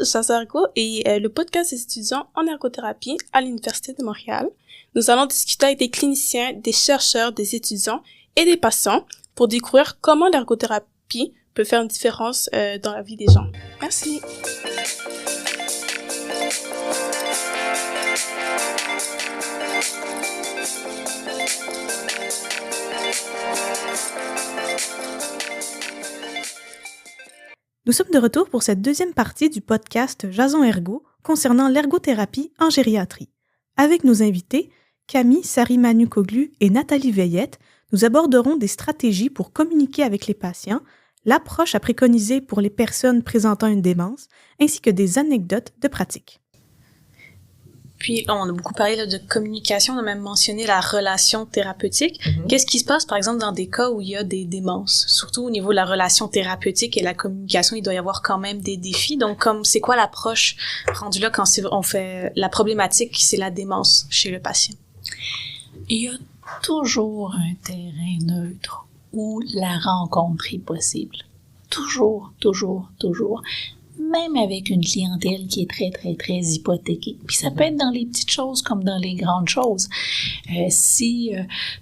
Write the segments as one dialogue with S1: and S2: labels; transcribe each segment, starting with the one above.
S1: Jason Ergo est le podcast des étudiants en ergothérapie à l'Université de Montréal. Nous allons discuter avec des cliniciens, des chercheurs, des étudiants et des patients pour découvrir comment l'ergothérapie peut faire une différence dans la vie des gens. Merci.
S2: Nous sommes de retour pour cette deuxième partie du podcast Jason Ergo concernant l'ergothérapie en gériatrie. Avec nos invités, Camille Sarimanu-Coglu et Nathalie Veillette, nous aborderons des stratégies pour communiquer avec les patients, l'approche à préconiser pour les personnes présentant une démence, ainsi que des anecdotes de pratique.
S3: Puis, on a beaucoup parlé là, de communication, on a même mentionné la relation thérapeutique. Qu'est-ce qui se passe, par exemple, dans des cas où il y a des démences? Surtout au niveau de la relation thérapeutique et la communication, il doit y avoir quand même des défis. Donc, c'est quoi l'approche rendue là quand on fait la problématique, c'est la démence chez le patient?
S4: Il y a toujours un terrain neutre où la rencontre est possible. Toujours. Même avec une clientèle qui est très, très, très hypothéquée. Puis ça peut être dans les petites choses comme dans les grandes choses.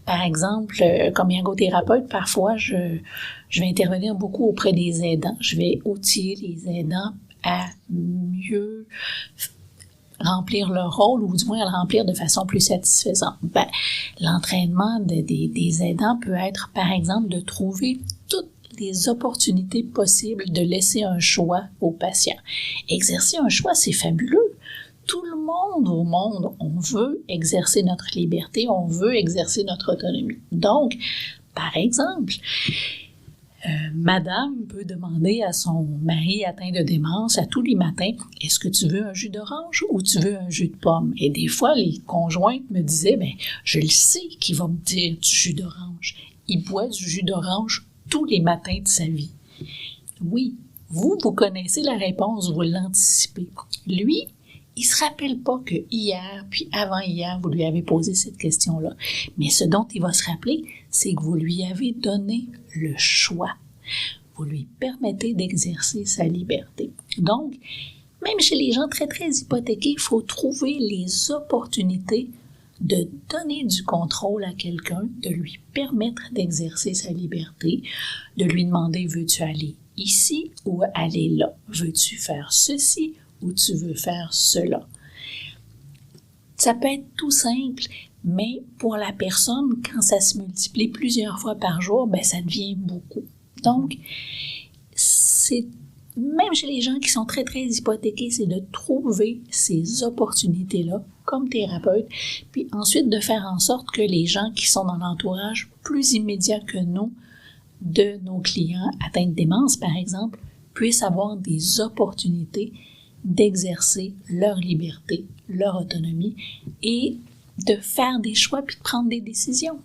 S4: Par exemple, comme ergothérapeute, parfois, je vais intervenir beaucoup auprès des aidants. Je vais outiller les aidants à mieux remplir leur rôle ou du moins à le remplir de façon plus satisfaisante. L'entraînement des aidants peut être, par exemple, de trouver toutes les opportunités possibles de laisser un choix aux patients. Exercer un choix, c'est fabuleux. Tout le monde au monde, on veut exercer notre liberté, on veut exercer notre autonomie. Donc, par exemple, madame peut demander à son mari atteint de démence à tous les matins, est-ce que tu veux un jus d'orange ou tu veux un jus de pomme? Et des fois, les conjointes me disaient, je le sais qu'il va me dire du jus d'orange. Il boit du jus d'orange tous les matins de sa vie. Oui, vous connaissez la réponse, vous l'anticipez. Lui, il se rappelle pas que hier, puis avant-hier, vous lui avez posé cette question-là. Mais ce dont il va se rappeler, c'est que vous lui avez donné le choix. Vous lui permettez d'exercer sa liberté. Donc, même chez les gens très, très hypothéqués, il faut trouver les opportunités de donner du contrôle à quelqu'un, de lui permettre d'exercer sa liberté, de lui demander « veux-tu aller ici ou aller là? Veux-tu faire ceci ou tu veux faire cela? » Ça peut être tout simple, mais pour la personne, quand ça se multiplie plusieurs fois par jour, ça devient beaucoup. Donc, c'est même chez les gens qui sont très, très hypothéqués, c'est de trouver ces opportunités-là comme thérapeute, puis ensuite de faire en sorte que les gens qui sont dans l'entourage plus immédiat que nous, de nos clients atteints de démence, par exemple, puissent avoir des opportunités d'exercer leur liberté, leur autonomie et de faire des choix puis de prendre des décisions.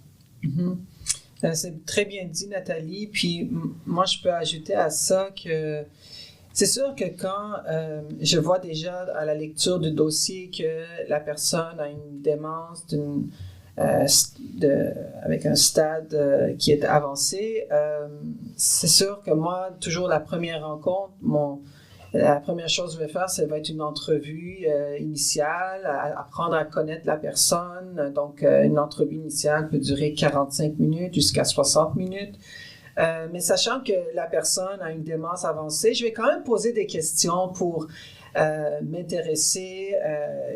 S5: C'est très bien dit, Nathalie. Puis moi, je peux ajouter à ça que c'est sûr que quand je vois déjà à la lecture du dossier que la personne a une démence avec un stade qui est avancé, c'est sûr que moi, toujours la première rencontre, la première chose que je vais faire, ça va être une entrevue initiale, apprendre à connaître la personne. Donc, une entrevue initiale peut durer 45 minutes jusqu'à 60 minutes. Mais sachant que la personne a une démence avancée, je vais quand même poser des questions pour m'intéresser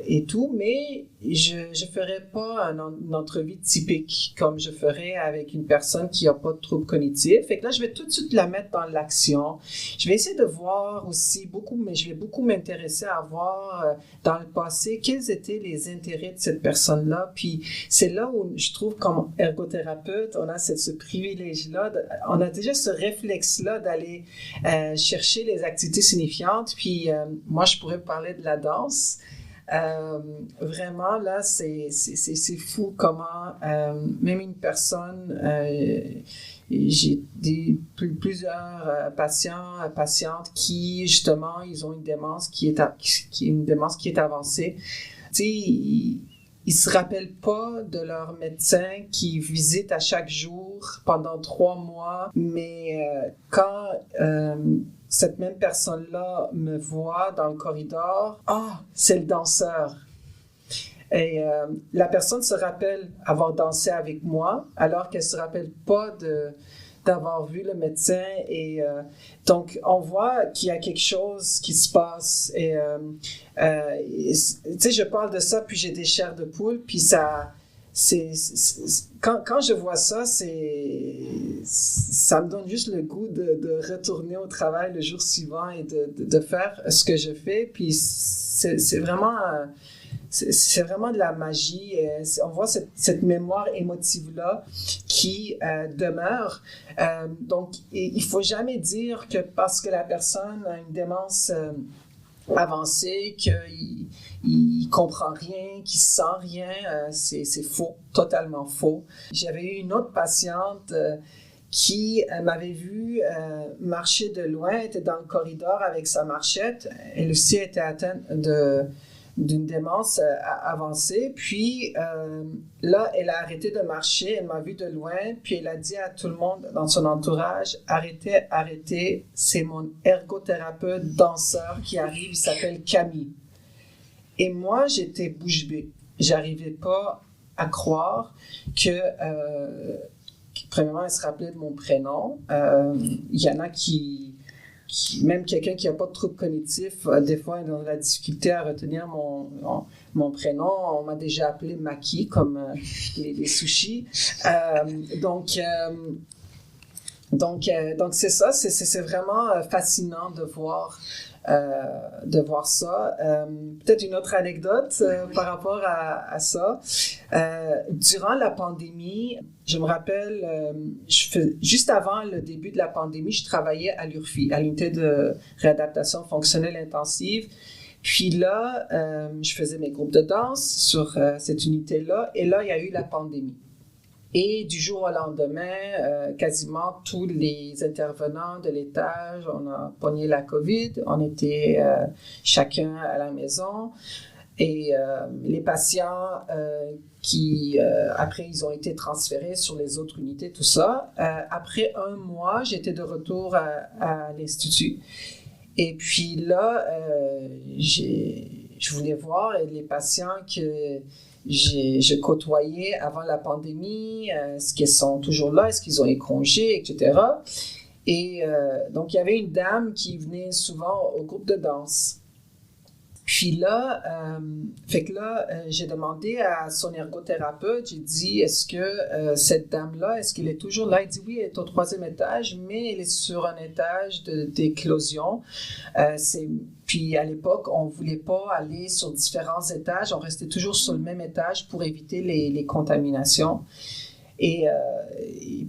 S5: et tout, mais je ferai pas une entrevue typique comme je ferais avec une personne qui a pas de trouble cognitif. Fait que là, je vais tout de suite la mettre dans l'action. Je vais essayer de voir aussi mais je vais beaucoup m'intéresser à voir dans le passé quels étaient les intérêts de cette personne-là. Puis c'est là où je trouve comme ergothérapeute, on a ce privilège-là, on a déjà ce réflexe-là d'aller chercher les activités signifiantes. Puis moi, je pourrais parler de la danse. Vraiment, là, c'est fou comment même une personne, j'ai plusieurs patientes qui, justement, ils ont une démence qui est avancée. Tu sais, ils se rappellent pas de leur médecin qui visite à chaque jour pendant 3 mois, mais quand cette même personne-là me voit dans le corridor, « Ah, c'est le danseur ». Et la personne se rappelle avoir dansé avec moi, alors qu'elle ne se rappelle pas d'avoir vu le médecin. Et donc, on voit qu'il y a quelque chose qui se passe. Et tu sais, je parle de ça, puis j'ai des chairs de poule, puis ça... Quand je vois ça, ça me donne juste le goût de retourner au travail le jour suivant et de faire ce que je fais. Puis c'est vraiment de la magie. On voit cette mémoire émotive-là qui demeure. Donc, il faut jamais dire que parce que la personne a une démence avancé, qu'il comprend rien, qu'il sent rien, c'est faux, totalement faux. J'avais eu une autre patiente qui m'avait vu marcher de loin, était dans le corridor avec sa marchette. Elle aussi était atteinte d'une démence avancée. Puis là, elle a arrêté de marcher, elle m'a vu de loin, puis elle a dit à tout le monde dans son entourage, arrêtez, arrêtez, c'est mon ergothérapeute danseur qui arrive, il s'appelle Camille. Et moi, j'étais bouche bée. J'arrivais pas à croire que premièrement, elle se rappelait de mon prénom. Il y en a qui même quelqu'un qui n'a pas de trouble cognitif, des fois, a de la difficulté à retenir mon prénom. On m'a déjà appelé Maki, comme les sushis. Donc, c'est ça. C'est vraiment fascinant de voir ça. Peut-être une autre anecdote par rapport à ça. Durant la pandémie, je me rappelle, juste avant le début de la pandémie, je travaillais à l'URFI, à l'unité de réadaptation fonctionnelle intensive. Puis là, je faisais mes groupes de danse sur cette unité-là. Et là, il y a eu la pandémie. Et du jour au lendemain, quasiment tous les intervenants de l'étage, on a pogné la COVID, on était chacun à la maison. Et les patients qui, après, ils ont été transférés sur les autres unités, tout ça. Après un mois, j'étais de retour à l'Institut. Et puis là, je voulais voir les patients que je côtoyais avant la pandémie, est-ce qu'ils sont toujours là, est-ce qu'ils ont eu congé, etc. Et donc, il y avait une dame qui venait souvent au groupe de danse. Puis là, j'ai demandé à son ergothérapeute, j'ai dit, est-ce que cette dame-là, est-ce qu'elle est toujours là? Il dit, oui, elle est au 3e étage, mais elle est sur un étage d'éclosion. Puis à l'époque, on ne voulait pas aller sur différents étages, on restait toujours sur le même étage pour éviter les contaminations. Et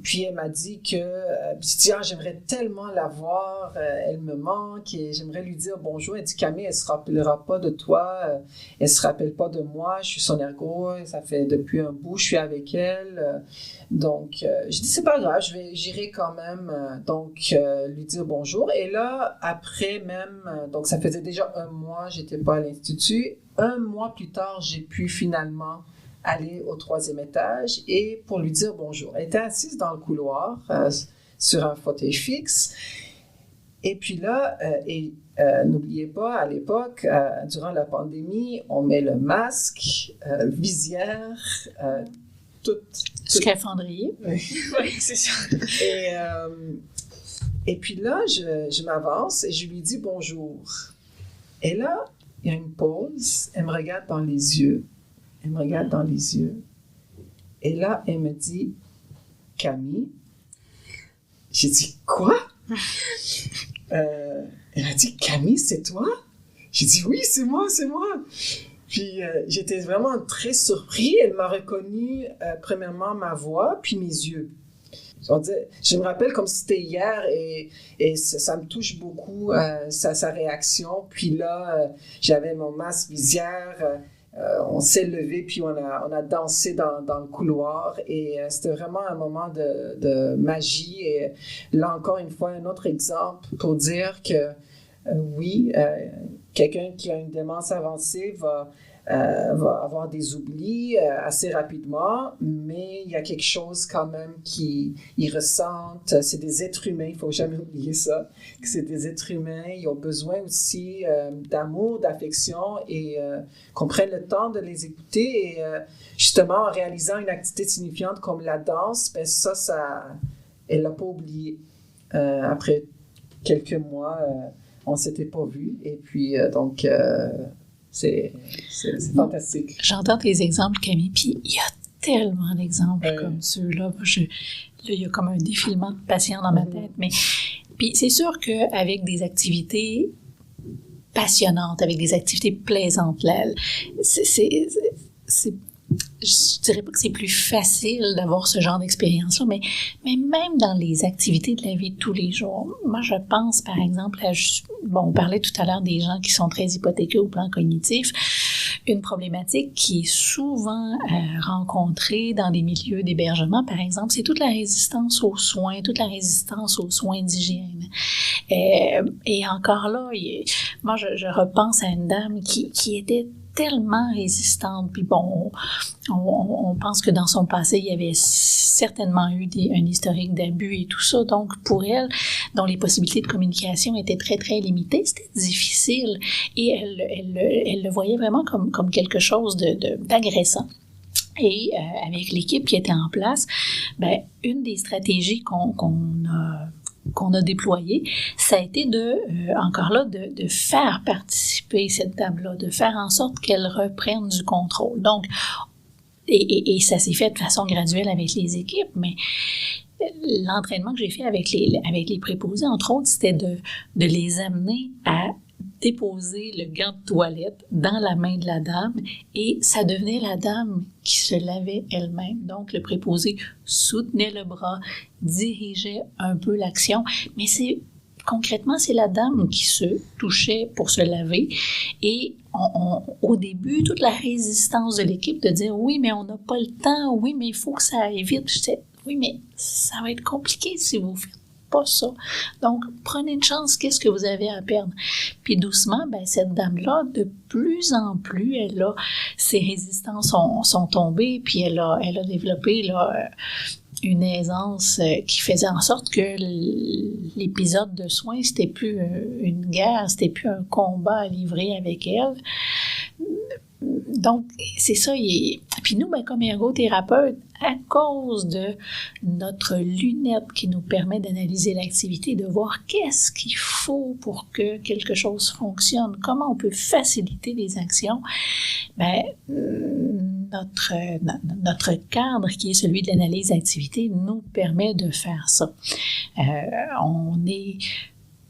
S5: puis elle m'a dit que j'aimerais tellement la voir, elle me manque et j'aimerais lui dire bonjour. Elle dit Camille, elle se rappellera pas de toi, elle se rappelle pas de moi, je suis son ergo, ça fait depuis un bout, je suis avec elle. Donc je dis c'est pas grave, j'irai quand même lui dire bonjour. Et là après même, donc ça faisait déjà un mois, j'étais pas à l'Institut. Un mois plus tard, j'ai pu finalement aller au 3e étage et pour lui dire bonjour. Elle était assise dans le couloir sur un fauteuil fixe. Et puis là, n'oubliez pas, à l'époque, durant la pandémie, on met le masque, visière, tout.
S4: Scaphandrier.
S3: Oui, c'est ça.
S5: Et puis là, je m'avance et je lui dis bonjour. Et là, il y a une pause, elle me regarde dans les yeux. Elle me regarde dans les yeux. Et là, elle me dit, Camille. J'ai dit, quoi? Elle a dit, Camille, c'est toi? J'ai dit, oui, c'est moi. Puis, j'étais vraiment très surpris. Elle m'a reconnu, premièrement, ma voix, puis mes yeux. Je me rappelle comme si c'était hier et ça me touche beaucoup, sa réaction. Puis là, j'avais mon masque visière. On s'est levé puis on a dansé dans le couloir et c'était vraiment un moment de magie et là encore une fois un autre exemple pour dire que oui, quelqu'un qui a une démence avancée va va avoir des oublis assez rapidement, mais il y a quelque chose quand même qu'ils ressentent. C'est des êtres humains, il ne faut jamais oublier ça, que c'est des êtres humains, ils ont besoin aussi d'amour, d'affection et qu'on prenne le temps de les écouter. Et justement, en réalisant une activité signifiante comme la danse, ben ça elle ne l'a pas oublié. Après quelques mois, on ne s'était pas vus et puis donc... C'est fantastique.
S4: J'entends tes exemples, Camille, puis il y a tellement d'exemples comme ceux-là. Là, il y a comme un défilement de patients dans ma tête. Mais puis c'est sûr qu'avec des activités passionnantes, avec des activités plaisantes, là, je dirais pas que c'est plus facile d'avoir ce genre d'expérience-là, mais même dans les activités de la vie de tous les jours, moi je pense par exemple on parlait tout à l'heure des gens qui sont très hypothéqués au plan cognitif, une problématique qui est souvent rencontrée dans des milieux d'hébergement, par exemple, c'est toute la résistance aux soins, toute la résistance aux soins d'hygiène. Et encore là, moi je repense à une dame qui était tellement résistante, puis bon, on pense que dans son passé, il y avait certainement eu un historique d'abus et tout ça, donc pour elle, dont les possibilités de communication étaient très, très limitées, c'était difficile, et elle le voyait vraiment comme quelque chose d'agressant. Et avec l'équipe qui était en place, ben, une des stratégies qu'on a déployé, ça a été encore là, de faire participer cette dame-là, de faire en sorte qu'elle reprenne du contrôle. Donc, et ça s'est fait de façon graduelle avec les équipes, mais l'entraînement que j'ai fait avec les préposés, entre autres, c'était de les amener à déposer le gant de toilette dans la main de la dame et ça devenait la dame qui se lavait elle-même. Donc, le préposé soutenait le bras, dirigeait un peu l'action, mais concrètement, c'est la dame qui se touchait pour se laver et au début, toute la résistance de l'équipe de dire « Oui, mais on n'a pas le temps, oui, mais il faut que ça aille vite. » Je disais « Oui, mais ça va être compliqué si vous faites pas ça. Donc, prenez une chance, qu'est-ce que vous avez à perdre? » Puis doucement, ben, cette dame-là, de plus en plus, ses résistances sont tombées, puis elle a développé une aisance qui faisait en sorte que l'épisode de soins, c'était plus une guerre, c'était plus un combat à livrer avec elle. Donc, c'est ça. Puis nous, ben, comme ergothérapeutes, à cause de notre lunette qui nous permet d'analyser l'activité, de voir qu'est-ce qu'il faut pour que quelque chose fonctionne, comment on peut faciliter les actions, ben, notre cadre, qui est celui de l'analyse d'activité, nous permet de faire ça. On n'est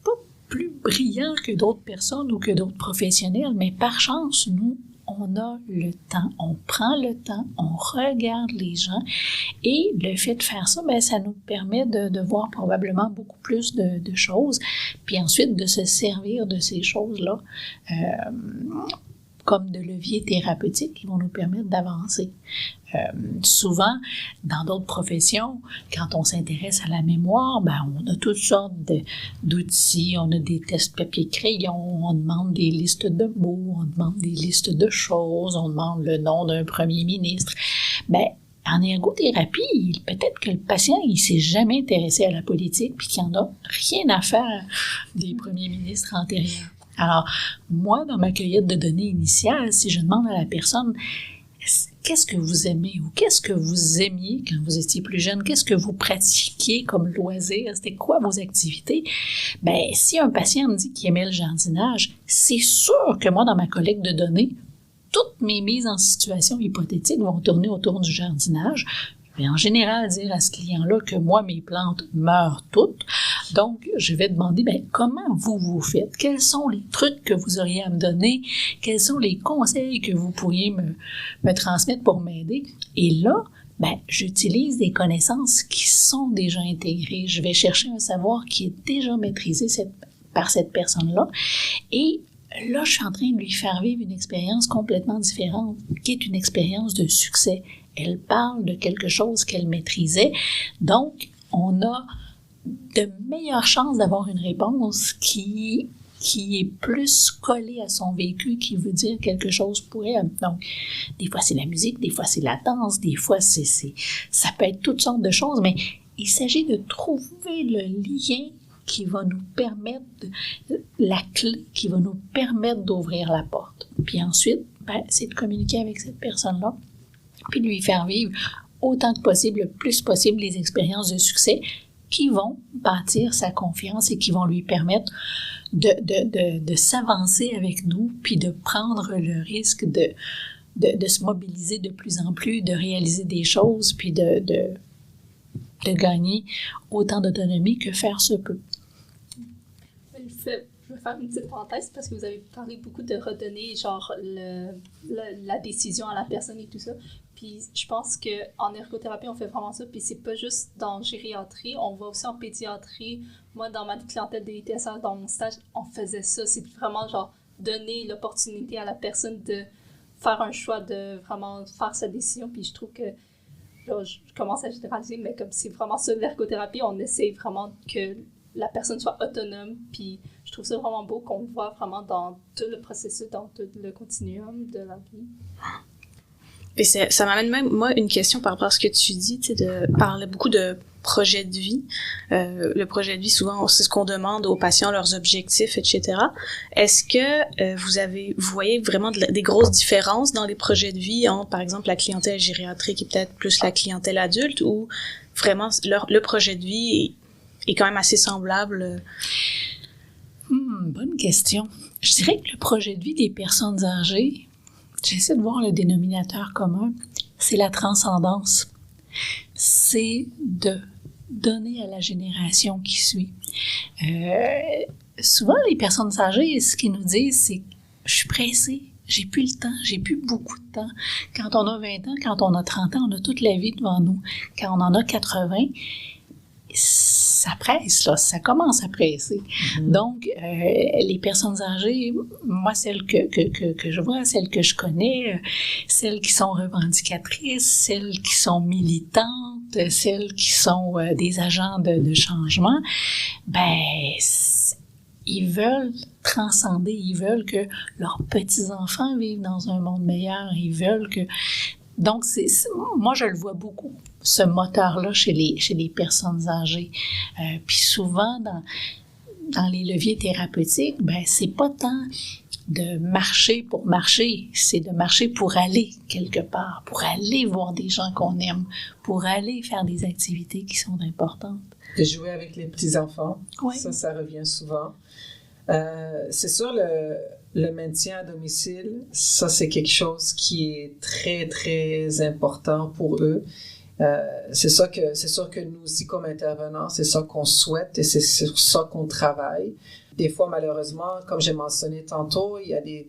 S4: pas plus brillant que d'autres personnes ou que d'autres professionnels, mais par chance, nous, on a le temps, on prend le temps, on regarde les gens et le fait de faire ça, ben, ça nous permet de voir probablement beaucoup plus de choses, puis ensuite de se servir de ces choses-là comme de leviers thérapeutiques qui vont nous permettre d'avancer. Souvent, dans d'autres professions, quand on s'intéresse à la mémoire, ben, on a toutes sortes d'outils, on a des tests papier-crayon, on demande des listes de mots, on demande des listes de choses, on demande le nom d'un premier ministre. Ben, en ergothérapie, peut-être que le patient, il s'est jamais intéressé à la politique puis qu'il en a rien à faire des premiers ministres antérieurs. Alors, moi, dans ma cueillette de données initiale, si je demande à la personne qu'est-ce que vous aimez ou qu'est-ce que vous aimiez quand vous étiez plus jeune, qu'est-ce que vous pratiquiez comme loisir, c'était quoi vos activités, ben si un patient me dit qu'il aimait le jardinage, c'est sûr que moi, dans ma collecte de données, toutes mes mises en situation hypothétique vont tourner autour du jardinage. Je vais en général dire à ce client-là que moi, mes plantes meurent toutes. Donc, je vais demander, ben, comment vous faites? Quels sont les trucs que vous auriez à me donner? Quels sont les conseils que vous pourriez me transmettre pour m'aider? Et là, ben, j'utilise des connaissances qui sont déjà intégrées. Je vais chercher un savoir qui est déjà maîtrisé par cette personne-là. Et là, je suis en train de lui faire vivre une expérience complètement différente, qui est une expérience de succès. Elle parle de quelque chose qu'elle maîtrisait. Donc, on a de meilleures chances d'avoir une réponse qui qui est plus collé à son vécu, qui veut dire quelque chose pour elle. Donc, des fois, c'est la musique, des fois, c'est la danse, des fois, ça peut être toutes sortes de choses, mais il s'agit de trouver le lien qui va nous permettre, la clé qui va nous permettre d'ouvrir la porte. Puis ensuite, c'est de communiquer avec cette personne-là, puis de lui faire vivre autant que possible, le plus possible, les expériences de succès qui vont bâtir sa confiance et qui vont lui permettre de s'avancer avec nous, puis de prendre le risque de se mobiliser de plus en plus, de réaliser des choses, puis de gagner autant d'autonomie que faire se peut.
S6: Je vais faire une petite parenthèse parce que vous avez parlé beaucoup de redonner genre la décision à la personne et tout ça. Puis je pense qu'en ergothérapie, on fait vraiment ça. Puis c'est pas juste dans gériatrie, on va aussi en pédiatrie. Moi, dans ma clientèle des TSA, dans mon stage, on faisait ça. C'est vraiment genre donner l'opportunité à la personne de faire un choix, de vraiment faire sa décision. Puis je trouve que, là, je commence à généraliser, mais comme c'est vraiment ça l'ergothérapie, on essaie vraiment que la personne soit autonome. Puis je trouve ça vraiment beau qu'on le voit vraiment dans tout le processus, dans tout le continuum de la vie.
S3: Et ça m'amène même, moi, une question par rapport à ce que tu dis, tu sais, de parler beaucoup de projet de vie. Le projet de vie, souvent, c'est ce qu'on demande aux patients, leurs objectifs, etc. Est-ce que vous voyez vraiment des grosses différences dans les projets de vie entre, par exemple, la clientèle gériatrique et peut-être plus la clientèle adulte, ou vraiment le projet de vie est quand même assez semblable?
S4: Bonne question. Je dirais que le projet de vie des personnes âgées, j'essaie de voir le dénominateur commun, c'est la transcendance. C'est de donner à la génération qui suit. Souvent, les personnes âgées, ce qu'ils nous disent, c'est « je suis pressée, j'ai plus le temps, j'ai plus beaucoup de temps. » Quand on a 20 ans, quand on a 30 ans, on a toute la vie devant nous. Quand on en a 80, ça presse, là, ça commence à presser. Donc, les personnes âgées, moi, celles que je vois, celles que je connais, celles qui sont revendicatrices, celles qui sont militantes, celles qui sont des agents de changement, ils veulent transcender, ils veulent que leurs petits-enfants vivent dans un monde meilleur, ils veulent que... Donc, moi, je le vois beaucoup, ce moteur-là chez les personnes âgées. Puis souvent, dans les leviers thérapeutiques, c'est pas tant de marcher pour marcher, c'est de marcher pour aller quelque part, pour aller voir des gens qu'on aime, pour aller faire des activités qui sont importantes.
S5: De jouer avec les petits-enfants,
S4: oui.
S5: Ça revient souvent. C'est sûr, le maintien à domicile, ça, c'est quelque chose qui est très, très important pour eux. C'est sûr que nous aussi, comme intervenants, c'est ça qu'on souhaite et c'est sur ça qu'on travaille. Des fois, malheureusement, comme j'ai mentionné tantôt, il y a des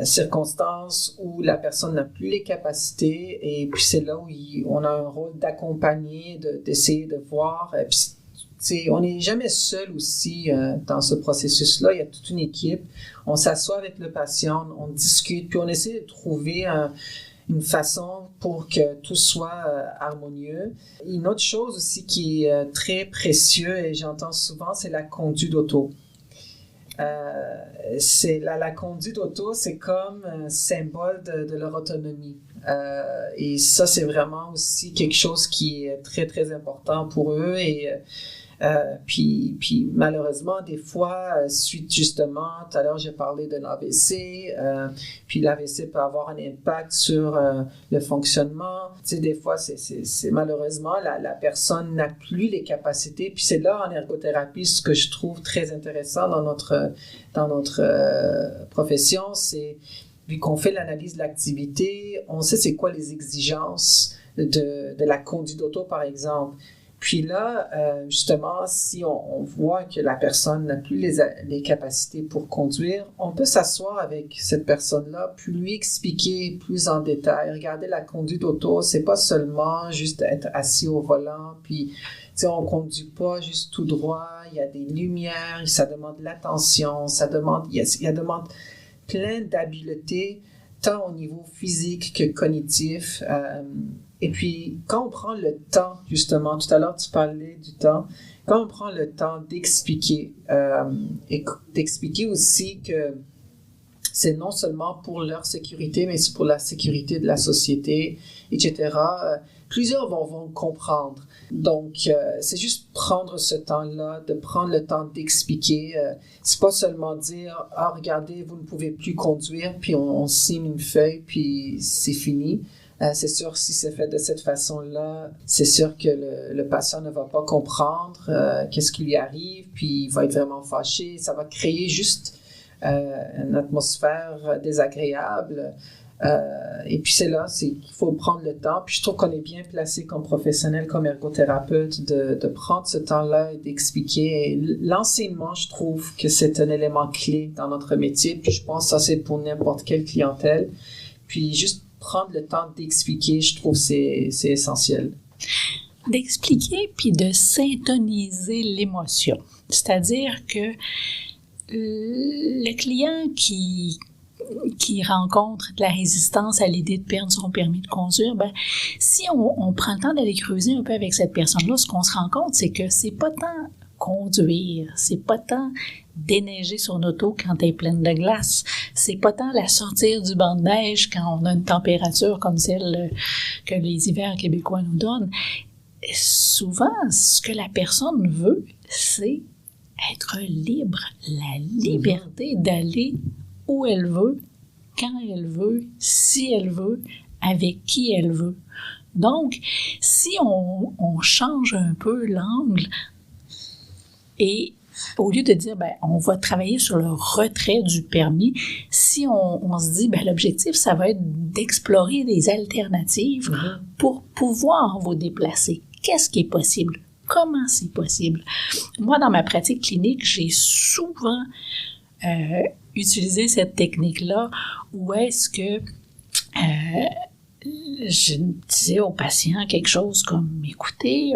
S5: circonstances où la personne n'a plus les capacités et puis c'est là où on a un rôle d'accompagner, d'essayer de voir. Et puis, on n'est jamais seul aussi dans ce processus-là. Il y a toute une équipe. On s'assoit avec le patient, on discute, puis on essaie de trouver une façon pour que tout soit harmonieux. Une autre chose aussi qui est très précieuse, et j'entends souvent, c'est la conduite auto. La conduite auto, c'est comme un symbole de leur autonomie. Et ça, c'est vraiment aussi quelque chose qui est très, très important pour eux. Et puis malheureusement, des fois, suite justement, tout à l'heure, j'ai parlé d'un AVC, puis l'AVC peut avoir un impact sur le fonctionnement. Tu sais, des fois, c'est malheureusement, la personne n'a plus les capacités. Puis c'est là, en ergothérapie, ce que je trouve très intéressant dans notre profession, c'est, vu qu'on fait l'analyse de l'activité, on sait c'est quoi les exigences de la conduite auto, par exemple. Puis là, justement, si on voit que la personne n'a plus les capacités pour conduire, on peut s'asseoir avec cette personne-là, puis lui expliquer plus en détail. Regardez, la conduite auto, c'est pas seulement juste être assis au volant, puis tu sais, on conduit pas juste tout droit. Il y a des lumières, ça demande l'attention, il demande plein d'habiletés tant au niveau physique que cognitif. Et puis, quand on prend le temps, justement, tout à l'heure, tu parlais du temps, quand on prend le temps d'expliquer, et d'expliquer aussi que c'est non seulement pour leur sécurité, mais c'est pour la sécurité de la société, etc., plusieurs vont comprendre. Donc, c'est juste prendre ce temps-là, de prendre le temps d'expliquer. C'est pas seulement dire « Ah, regardez, vous ne pouvez plus conduire », puis on signe une feuille, puis c'est fini. C'est sûr, si c'est fait de cette façon-là, c'est sûr que le patient ne va pas comprendre qu'est-ce qui lui arrive, puis il va être vraiment fâché. Ça va créer juste une atmosphère désagréable. Et puis c'est là, qu'il faut prendre le temps. Puis je trouve qu'on est bien placé comme professionnel, comme ergothérapeute, de prendre ce temps-là et d'expliquer. Et l'enseignement, je trouve que c'est un élément clé dans notre métier. Puis je pense que ça, c'est pour n'importe quelle clientèle. Puis juste prendre le temps d'expliquer, je trouve que c'est essentiel.
S4: D'expliquer puis de syntoniser l'émotion. C'est-à-dire que le client qui rencontre de la résistance à l'idée de perdre son permis de conduire, ben, si on prend le temps d'aller creuser un peu avec cette personne-là, ce qu'on se rend compte, c'est que c'est pas tant conduire, c'est pas tant déneiger son auto quand elle est pleine de glace, c'est pas tant la sortir du banc de neige quand on a une température comme celle que les hivers québécois nous donnent. Souvent, ce que la personne veut, c'est être libre, la liberté d'aller où elle veut, quand elle veut, si elle veut, avec qui elle veut. Donc, si on change un peu l'angle et au lieu de dire, ben, on va travailler sur le retrait du permis, si on se dit, ben, l'objectif, ça va être d'explorer des alternatives pour pouvoir vous déplacer. Qu'est-ce qui est possible? Comment c'est possible? Moi, dans ma pratique clinique, j'ai souvent utilisé cette technique-là où est-ce que je disais aux patients quelque chose comme, écoutez,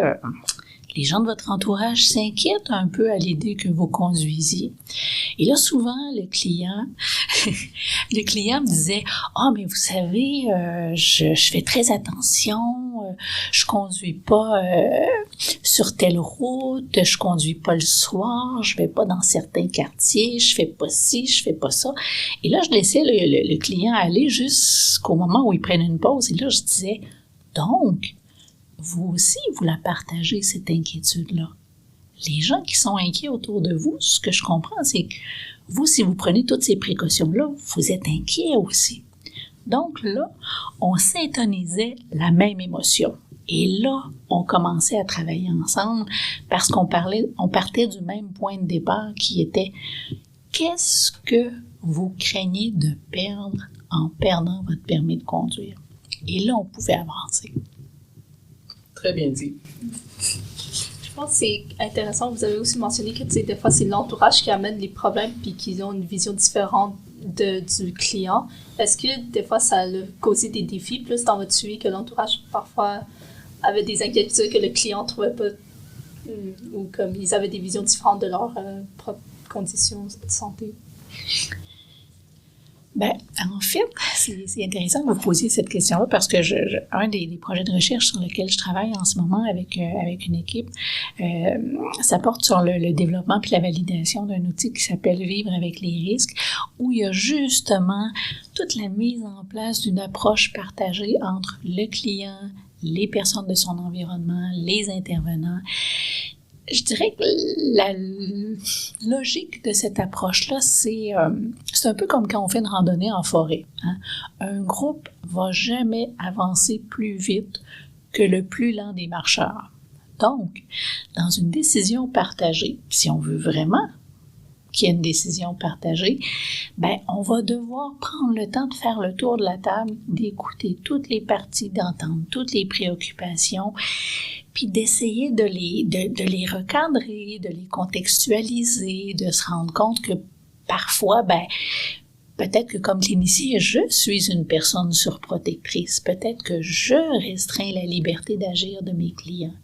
S4: les gens de votre entourage s'inquiètent un peu à l'idée que vous conduisiez. Et là, souvent, le client me disait, « Ah, mais vous savez, je fais très attention, je conduis pas sur telle route, je conduis pas le soir, je vais pas dans certains quartiers, je fais pas ci, je fais pas ça. » Et là, je laissais le client aller jusqu'au moment où il prenne une pause. Et là, je disais, « Donc, vous aussi, vous la partagez, cette inquiétude-là. Les gens qui sont inquiets autour de vous, ce que je comprends, c'est que vous, si vous prenez toutes ces précautions-là, vous êtes inquiets aussi. » Donc là, on syntonisait la même émotion. Et là, on commençait à travailler ensemble parce qu'on partait du même point de départ qui était « Qu'est-ce que vous craignez de perdre en perdant votre permis de conduire? » Et là, on pouvait avancer.
S5: Très bien dit.
S6: Je pense que c'est intéressant. Vous avez aussi mentionné que des fois, c'est l'entourage qui amène les problèmes puis qu'ils ont une vision différente du client. Est-ce que des fois, ça a causé des défis plus dans votre suivi que l'entourage parfois avait des inquiétudes que le client ne trouvait pas ou comme ils avaient des visions différentes de leurs propres conditions de santé?
S4: Ben, en fait, c'est intéressant que vous posiez cette question-là parce que un des projets de recherche sur lequel je travaille en ce moment avec une équipe, ça porte sur le développement puis la validation d'un outil qui s'appelle Vivre avec les risques, où il y a justement toute la mise en place d'une approche partagée entre le client, les personnes de son environnement, les intervenants. Je dirais que la logique de cette approche-là, c'est un peu comme quand on fait une randonnée en forêt. Hein? Un groupe va jamais avancer plus vite que le plus lent des marcheurs. Donc, dans une décision partagée, si on veut vraiment qu'il y ait une décision partagée, ben, on va devoir prendre le temps de faire le tour de la table, d'écouter toutes les parties, d'entendre toutes les préoccupations, puis d'essayer de les recadrer, de les contextualiser, de se rendre compte que parfois, ben, peut-être que comme clinicien, je suis une personne surprotectrice. Peut-être que je restreins la liberté d'agir de mes clients.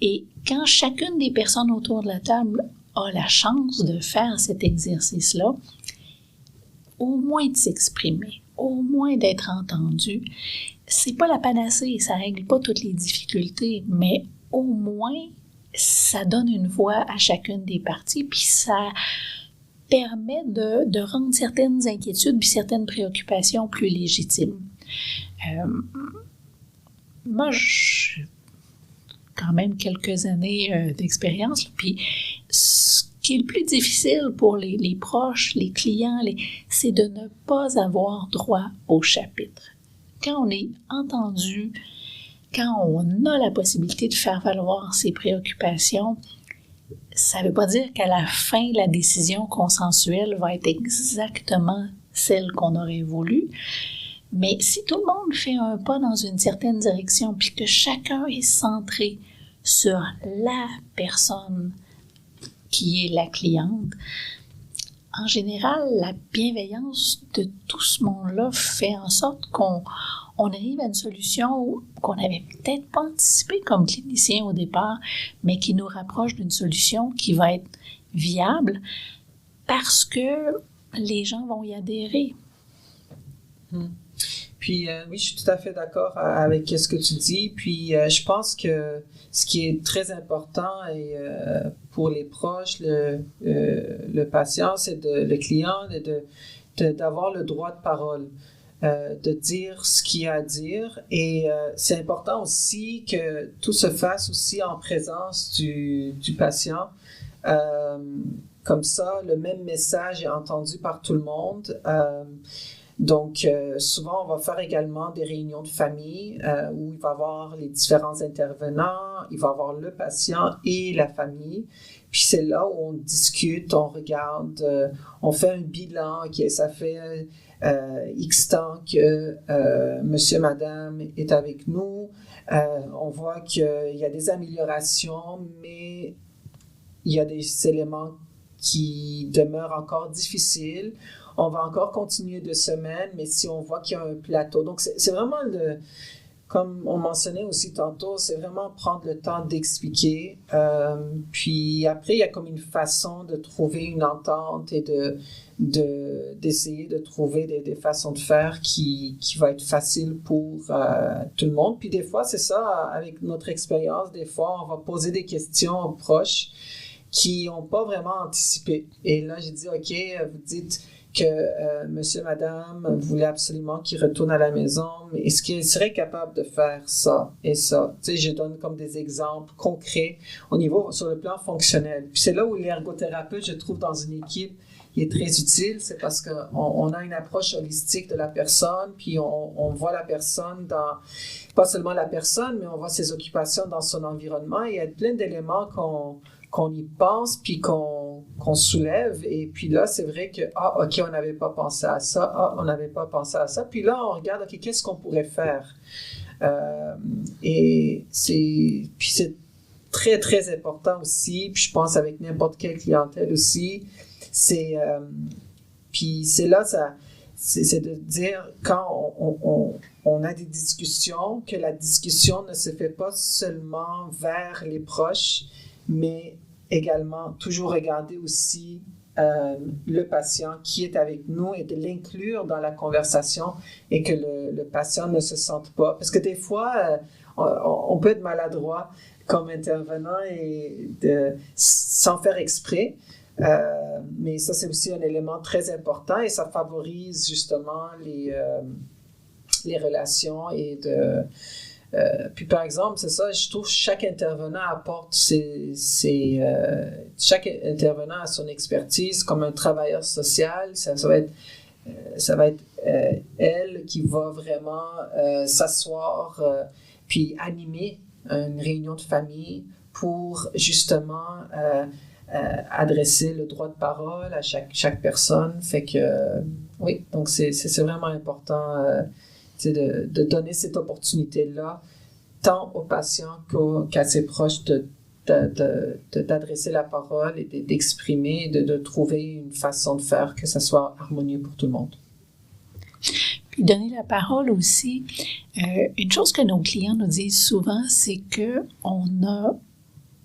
S4: Et quand chacune des personnes autour de la table a la chance de faire cet exercice-là, au moins de s'exprimer, au moins d'être entendu. C'est pas la panacée, ça règle pas toutes les difficultés, mais au moins, ça donne une voix à chacune des parties, puis ça permet de rendre certaines inquiétudes puis certaines préoccupations plus légitimes. Moi, j'ai quand même quelques années d'expérience, puis ce qui est le plus difficile pour les proches, les clients, c'est de ne pas avoir droit au chapitre. Quand on est entendu, quand on a la possibilité de faire valoir ses préoccupations, ça ne veut pas dire qu'à la fin, la décision consensuelle va être exactement celle qu'on aurait voulu. Mais si tout le monde fait un pas dans une certaine direction, puis que chacun est centré sur la personne qui est la cliente, en général, la bienveillance de tout ce monde-là fait en sorte qu'on arrive à une solution qu'on n'avait peut-être pas anticipée comme clinicien au départ, mais qui nous rapproche d'une solution qui va être viable parce que les gens vont y adhérer.
S5: Puis oui, je suis tout à fait d'accord avec ce que tu dis. Puis je pense que ce qui est très important et, pour les proches, le patient, c'est le client, d'avoir le droit de parole, de dire ce qu'il y a à dire. Et c'est important aussi que tout se fasse aussi en présence du patient. Comme ça, le même message est entendu par tout le monde. Donc, souvent, on va faire également des réunions de famille où il va y avoir les différents intervenants, il va y avoir le patient et la famille. Puis c'est là où on discute, on regarde, on fait un bilan, okay, ça fait X temps que monsieur, madame est avec nous. On voit qu'il y a des améliorations, mais il y a des éléments qui demeurent encore difficiles. On va encore continuer 2 semaines, mais si on voit qu'il y a un plateau. Donc, c'est vraiment, comme on mentionnait aussi tantôt, c'est vraiment prendre le temps d'expliquer. Puis après, il y a comme une façon de trouver une entente et d'essayer de trouver des façons de faire qui va être facile pour tout le monde. Puis des fois, c'est ça, avec notre expérience, des fois, on va poser des questions aux proches qui n'ont pas vraiment anticipé. Et là, j'ai dit, OK, vous dites que monsieur, madame voulait absolument qu'il retourne à la maison, mais est-ce qu'il serait capable de faire ça et ça? Tu sais, je donne comme des exemples concrets sur le plan fonctionnel. Puis c'est là où l'ergothérapeute, je trouve, dans une équipe, il est très utile, c'est parce qu'on a une approche holistique de la personne, puis on voit la personne pas seulement la personne, mais on voit ses occupations dans son environnement, et il y a plein d'éléments qu'on y pense, puis qu'on soulève. Et puis là, c'est vrai que, OK, on n'avait pas pensé à ça. On n'avait pas pensé à ça. Puis là, on regarde, OK, qu'est-ce qu'on pourrait faire? Et c'est très, très important aussi. Puis je pense avec n'importe quelle clientèle aussi. Puis c'est là, c'est de dire, quand on a des discussions, que la discussion ne se fait pas seulement vers les proches, mais également toujours regarder aussi le patient qui est avec nous et de l'inclure dans la conversation et que le patient ne se sente pas. Parce que des fois, on peut être maladroit comme intervenant et sans faire exprès. Mais ça, c'est aussi un élément très important et ça favorise justement les relations et puis par exemple, c'est ça, je trouve que chaque intervenant apporte chaque intervenant a son expertise comme un travailleur social. Ça va être elle qui va vraiment s'asseoir puis animer une réunion de famille pour justement adresser le droit de parole à chaque personne. Fait que oui, donc c'est vraiment important de donner cette opportunité-là, tant aux patients qu'à ses proches, d'adresser la parole et d'exprimer, de trouver une façon de faire que ça soit harmonieux pour tout le monde.
S4: Puis donner la parole aussi, une chose que nos clients nous disent souvent, c'est qu'on a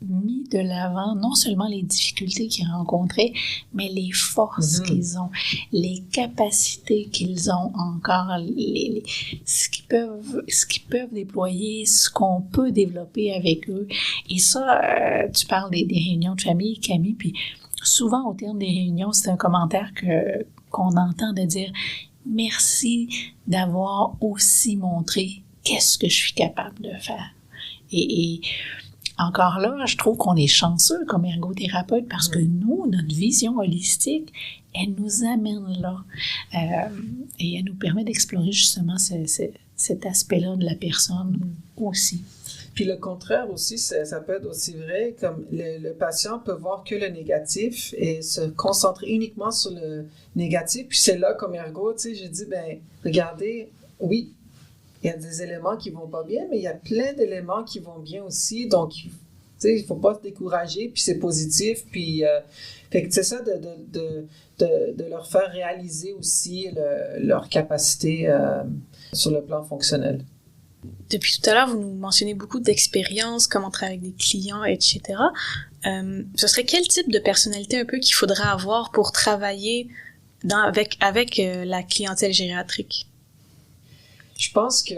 S4: mis de l'avant non seulement les difficultés qu'ils rencontraient, mais les forces qu'ils ont, les capacités qu'ils ont encore, ce qu'ils peuvent déployer, ce qu'on peut développer avec eux. Et ça, tu parles des réunions de famille, Camille, puis souvent au terme des réunions, c'est un commentaire qu'on entend de dire « Merci d'avoir aussi montré qu'est-ce que je suis capable de faire. » Et encore là, je trouve qu'on est chanceux comme ergothérapeute parce que nous, notre vision holistique, elle nous amène là. Et elle nous permet d'explorer justement cet aspect-là de la personne aussi.
S5: Puis le contraire aussi, ça peut être aussi vrai, comme le patient peut voir que le négatif et se concentrer uniquement sur le négatif. Puis c'est là, comme ergo, tu sais, je dis, ben regardez, oui, il y a des éléments qui vont pas bien, mais il y a plein d'éléments qui vont bien aussi. Donc, tu sais, il faut pas se décourager, puis c'est positif. Puis, fait que c'est ça de leur faire réaliser aussi leur capacité sur le plan fonctionnel.
S3: Depuis tout à l'heure, vous nous mentionnez beaucoup d'expériences, comment travailler avec des clients, etc. Ce serait quel type de personnalité un peu qu'il faudrait avoir pour travailler avec la clientèle gériatrique?
S5: Je pense que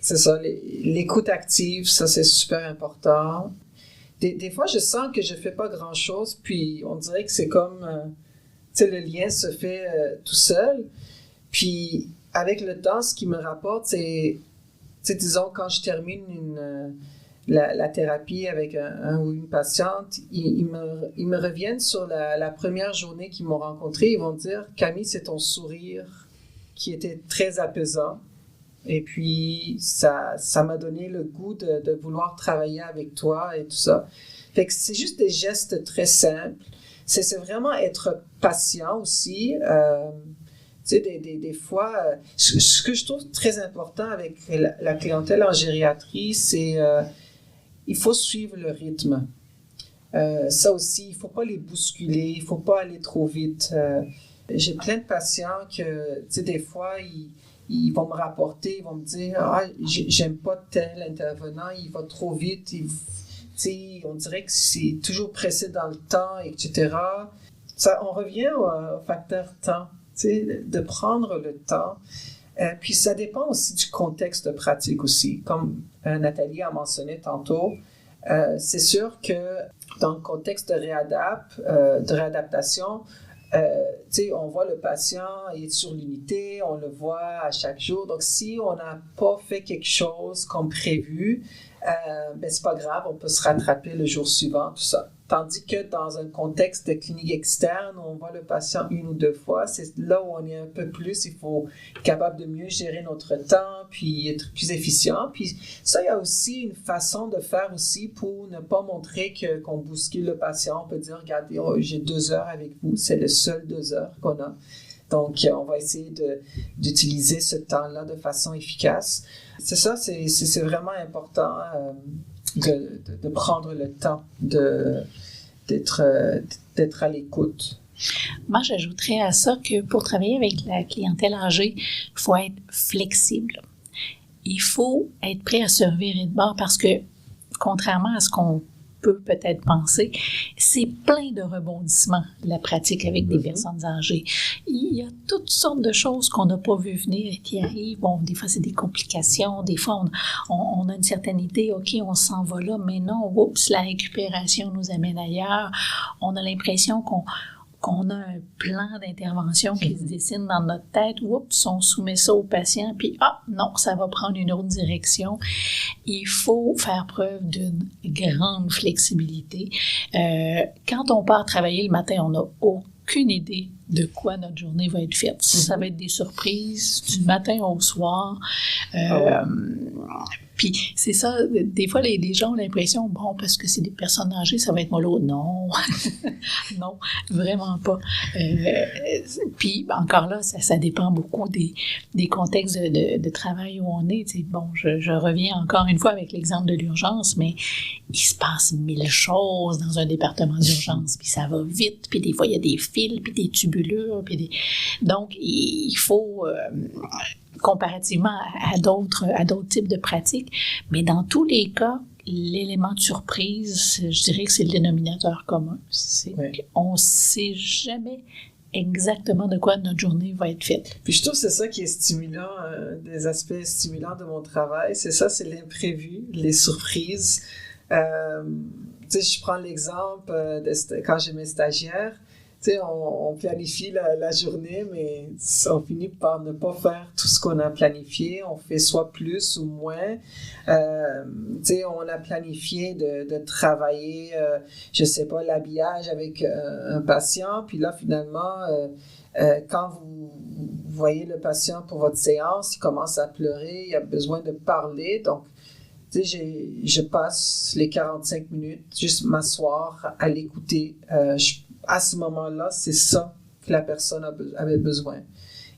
S5: c'est ça, l'écoute active, ça c'est super important. Des fois, je sens que je fais pas grand-chose, puis on dirait que c'est comme, tu sais, le lien se fait tout seul. Puis avec le temps, ce qui me rapporte, c'est, tu sais, disons, quand je termine la thérapie avec un ou une patiente, ils me reviennent sur la première journée qu'ils m'ont rencontré, ils vont dire « Camille, c'est ton sourire qui était très apaisant. » Et puis, ça m'a donné le goût de vouloir travailler avec toi et tout ça. Fait que c'est juste des gestes très simples. C'est vraiment être patient aussi. Tu sais, des fois, ce que je trouve très important avec la clientèle en gériatrie, c'est il faut suivre le rythme. Ça aussi, il ne faut pas les bousculer, il ne faut pas aller trop vite. J'ai plein de patients que, tu sais, des fois, ils vont me rapporter, ils vont me dire « Ah, j'aime pas tel intervenant, il va trop vite, tu sais, on dirait que c'est toujours pressé dans le temps, etc. » Ça, on revient au facteur temps, tu sais, de prendre le temps. Puis ça dépend aussi du contexte de pratique aussi. Comme Nathalie a mentionné tantôt, c'est sûr que dans le contexte de réadaptation, tu sais, on voit le patient, il est sur l'unité, on le voit à chaque jour. Donc, si on n'a pas fait quelque chose comme prévu, ben c'est pas grave, on peut se rattraper le jour suivant, tout ça. Tandis que dans un contexte de clinique externe, où on voit le patient 1 ou 2 fois, c'est là où on est un peu plus, il faut être capable de mieux gérer notre temps, puis être plus efficient. Puis ça, il y a aussi une façon de faire aussi pour ne pas montrer qu'on bouscule le patient. On peut dire, regardez, j'ai 2 heures avec vous, c'est les seules 2 heures qu'on a. Donc, on va essayer d'utiliser ce temps-là de façon efficace. C'est ça, c'est vraiment important de prendre le temps d'être à l'écoute.
S4: Moi, j'ajouterais à ça que pour travailler avec la clientèle âgée, il faut être flexible. Il faut être prêt à se revirer de bord parce que, contrairement à ce qu'on peut peut-être penser, c'est plein de rebondissements, la pratique avec des personnes âgées. Il y a toutes sortes de choses qu'on n'a pas vu venir et qui arrivent. Bon, des fois, c'est des complications. Des fois, on a une certaine idée, OK, on s'en va là, mais non, oups, la récupération nous amène ailleurs. On a l'impression qu'on a un plan d'intervention qui se dessine dans notre tête. Oups, on soumet ça au patient, puis non, ça va prendre une autre direction. Il faut faire preuve d'une grande flexibilité. Quand on part travailler le matin, on n'a aucune idée de quoi notre journée va être faite. Ça va être des surprises du matin au soir. Puis c'est ça, des fois, les gens ont l'impression, bon, parce que c'est des personnes âgées, ça va être mollo. Non, non, vraiment pas. Puis encore là, ça dépend beaucoup des contextes de travail où on est. Tu sais, bon, je reviens encore une fois avec l'exemple de l'urgence, mais il se passe 1000 choses dans un département d'urgence, puis ça va vite, puis des fois, il y a des fils, puis des tubulures, puis donc, il faut... comparativement à d'autres types de pratiques. Mais dans tous les cas, l'élément de surprise, je dirais que c'est le dénominateur commun. On ne sait jamais exactement de quoi notre journée va être faite.
S5: Puis je trouve que c'est ça qui est stimulant, des aspects stimulants de mon travail. C'est ça, c'est l'imprévu, les surprises. Tu sais, je prends l'exemple quand j'ai mes stagiaires. Tu sais, on planifie la journée, mais on finit par ne pas faire tout ce qu'on a planifié. On fait soit plus ou moins. Tu sais, on a planifié de travailler, je sais pas, l'habillage avec un patient. Puis là, finalement, quand vous voyez le patient pour votre séance, il commence à pleurer, il a besoin de parler. Donc, tu sais, je passe les 45 minutes juste m'asseoir à l'écouter. À ce moment-là, c'est ça que la personne avait besoin.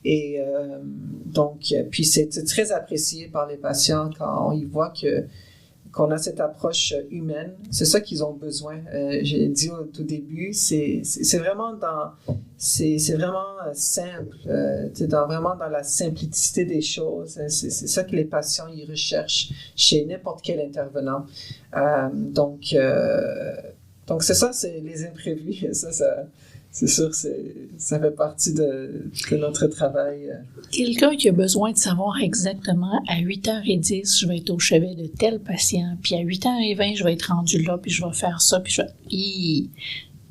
S5: Et donc, puis c'est très apprécié par les patients quand ils voient qu'on a cette approche humaine. C'est ça qu'ils ont besoin. J'ai dit au tout début, c'est vraiment simple. Vraiment dans la simplicité des choses. C'est ça que les patients ils recherchent chez n'importe quel intervenant. Donc c'est ça, c'est les imprévus. Ça c'est sûr, ça fait partie de notre travail.
S4: Quelqu'un qui a besoin de savoir exactement à 8h10, je vais être au chevet de tel patient, puis à 8h20, je vais être rendu là, puis je vais faire ça, puis je vais...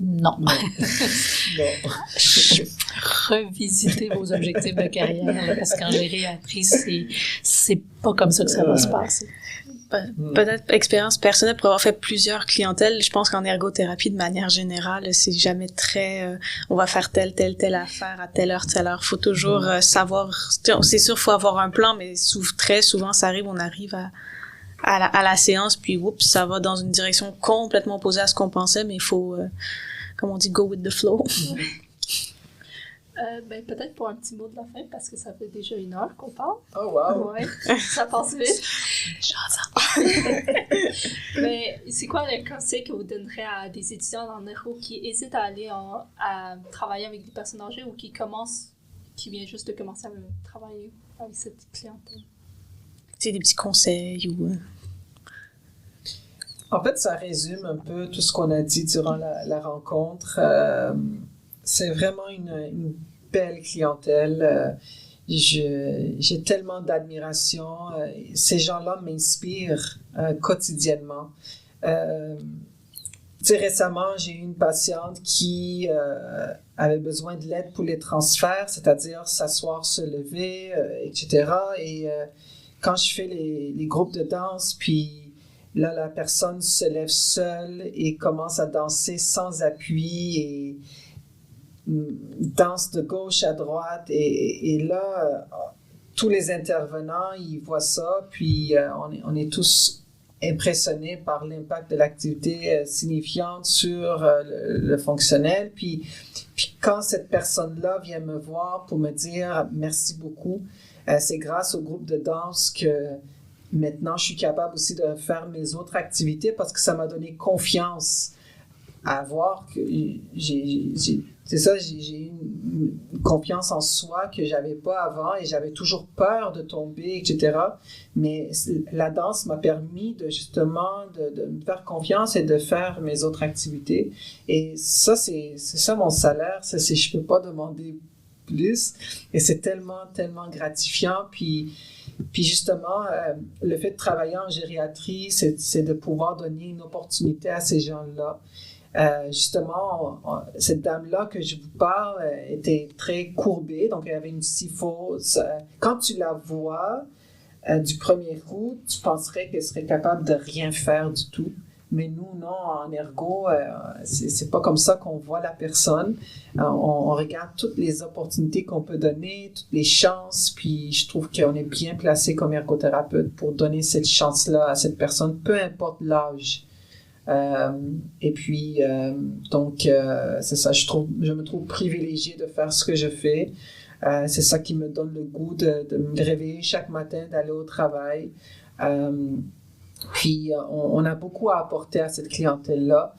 S4: Non.
S5: Non.
S4: Revisitez vos objectifs de carrière, là, parce qu'en gériatrie, c'est pas comme ça que ça va se passer.
S3: Peut-être expérience personnelle pour avoir fait plusieurs clientèles. Je pense qu'en ergothérapie, de manière générale, c'est jamais très on va faire telle affaire à telle heure. Faut toujours savoir. C'est sûr, faut avoir un plan, mais très souvent, ça arrive, on arrive à la séance, puis oups, ça va dans une direction complètement opposée à ce qu'on pensait, mais il faut, comme on dit, go with the flow.
S6: Peut-être pour un petit mot de la fin, parce que ça fait déjà 1 heure qu'on parle.
S5: Oh, wow!
S6: Ouais, ça passe vite. Mais c'est quoi le conseil que vous donnerez à des étudiants en neuro qui hésitent à aller à travailler avec des personnes âgées ou qui viennent juste de commencer à travailler avec cette clientèle?
S3: C'est des petits conseils ou...
S5: En fait, ça résume un peu tout ce qu'on a dit durant la rencontre. C'est vraiment une belle clientèle. J'ai tellement d'admiration. Ces gens-là m'inspirent quotidiennement. Récemment, j'ai eu une patiente qui avait besoin de l'aide pour les transferts, c'est-à-dire s'asseoir, se lever, etc. Et quand je fais les groupes de danse, puis là, la personne se lève seule et commence à danser sans appui et danse de gauche à droite. Et là, tous les intervenants, ils voient ça, puis on est tous impressionnés par l'impact de l'activité signifiante sur le fonctionnel. Puis quand cette personne-là vient me voir pour me dire « merci beaucoup », c'est grâce au groupe de danse que maintenant je suis capable aussi de faire mes autres activités parce que ça m'a donné confiance à voir que j'ai une confiance en soi que j'avais pas avant et j'avais toujours peur de tomber, etc. Mais la danse m'a permis de justement de me faire confiance et de faire mes autres activités. Et ça, c'est ça mon salaire. Je peux pas demander plus. Et c'est tellement, tellement gratifiant. Puis justement, le fait de travailler en gériatrie, c'est de pouvoir donner une opportunité à ces gens-là. Justement, cette dame-là que je vous parle était très courbée, donc elle avait une syphose. Quand tu la vois du premier coup, tu penserais qu'elle serait capable de rien faire du tout. Mais nous, non, en ergo, c'est pas comme ça qu'on voit la personne. On regarde toutes les opportunités qu'on peut donner, toutes les chances, puis je trouve qu'on est bien placé comme ergothérapeute pour donner cette chance-là à cette personne, peu importe l'âge. Et puis, donc, c'est ça, je me trouve privilégiée de faire ce que je fais. C'est ça qui me donne le goût de me réveiller chaque matin, d'aller au travail. Puis, on a beaucoup à apporter à cette clientèle-là.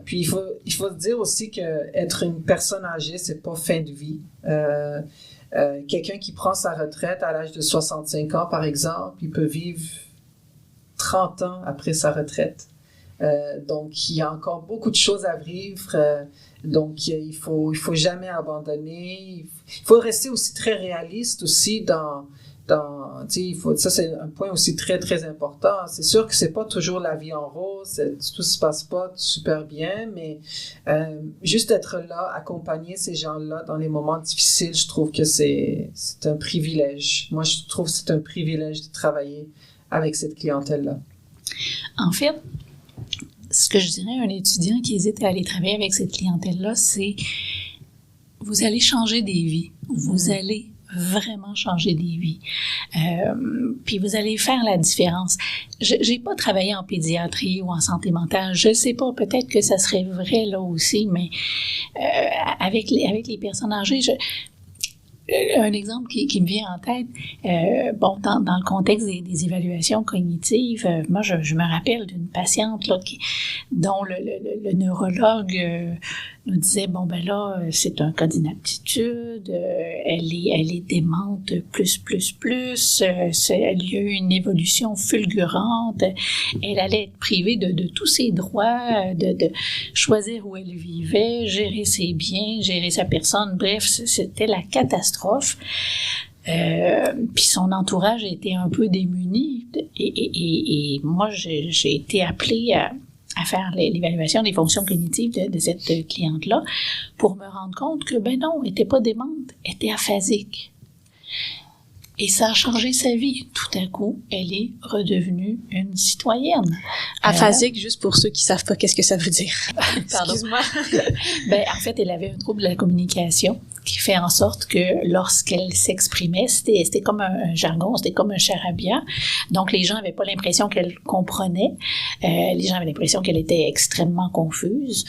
S5: Puis, il faut se dire aussi qu'être une personne âgée, c'est pas fin de vie. Quelqu'un qui prend sa retraite à l'âge de 65 ans, par exemple, il peut vivre 30 ans après sa retraite. Donc, il y a encore beaucoup de choses à vivre. Donc, il faut jamais abandonner. Il faut rester aussi très réaliste aussi ça c'est un point aussi très très important. C'est sûr que c'est pas toujours la vie en rose, tout se passe pas super bien, mais juste être là, accompagner ces gens-là dans les moments difficiles, je trouve que c'est un privilège. Moi, je trouve que c'est un privilège de travailler avec cette clientèle-là.
S4: En fait, ce que je dirais à un étudiant qui hésite à aller travailler avec cette clientèle-là, c'est vous allez changer des vies. Vous allez vraiment changer des vies. Puis vous allez faire la différence. J'ai pas travaillé en pédiatrie ou en santé mentale. Je sais pas, peut-être que ça serait vrai là aussi, mais avec les personnes âgées, un exemple qui me vient en tête, dans le contexte des évaluations cognitives, moi je me rappelle d'une patiente là dont le neurologue nous disait c'est un cas d'inaptitude, elle est démente plus, il y a eu une évolution fulgurante, elle allait être privée de tous ses droits, de choisir où elle vivait, gérer ses biens, gérer sa personne, bref, c'était la catastrophe. Puis son entourage était un peu démuni et moi j'ai été appelée à faire l'évaluation des fonctions cognitives de cette cliente-là pour me rendre compte que non, elle n'était pas démente, elle était aphasique. Et ça a changé sa vie. Tout à coup, elle est redevenue une citoyenne.
S3: Aphasique, juste pour ceux qui savent pas qu'est-ce que ça veut dire.
S4: Pardon.
S3: Excuse-moi.
S4: En fait, elle avait un trouble de la communication qui fait en sorte que lorsqu'elle s'exprimait, c'était comme un jargon, c'était comme un charabia. Donc, les gens n'avaient pas l'impression qu'elle comprenait. Les gens avaient l'impression qu'elle était extrêmement confuse.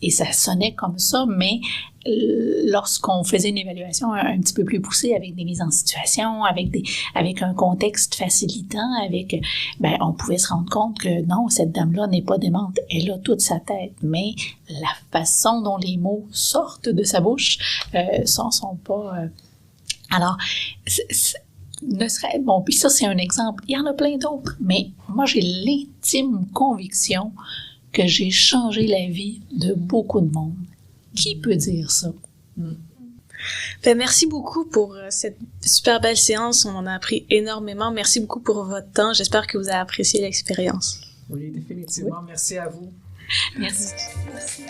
S4: Et ça sonnait comme ça, mais lorsqu'on faisait une évaluation un petit peu plus poussée avec des mises en situation, avec un contexte facilitant, on pouvait se rendre compte que non, cette dame-là n'est pas démente, elle a toute sa tête, mais la façon dont les mots sortent de sa bouche sont pas... Alors, puis ça c'est un exemple, il y en a plein d'autres, mais moi j'ai l'intime conviction que j'ai changé la vie de beaucoup de monde. Qui peut dire ça?
S3: Merci beaucoup pour cette super belle séance. On en a appris énormément. Merci beaucoup pour votre temps. J'espère que vous avez apprécié l'expérience.
S5: Oui, définitivement. Oui. Merci à vous.
S4: Merci.
S6: Merci.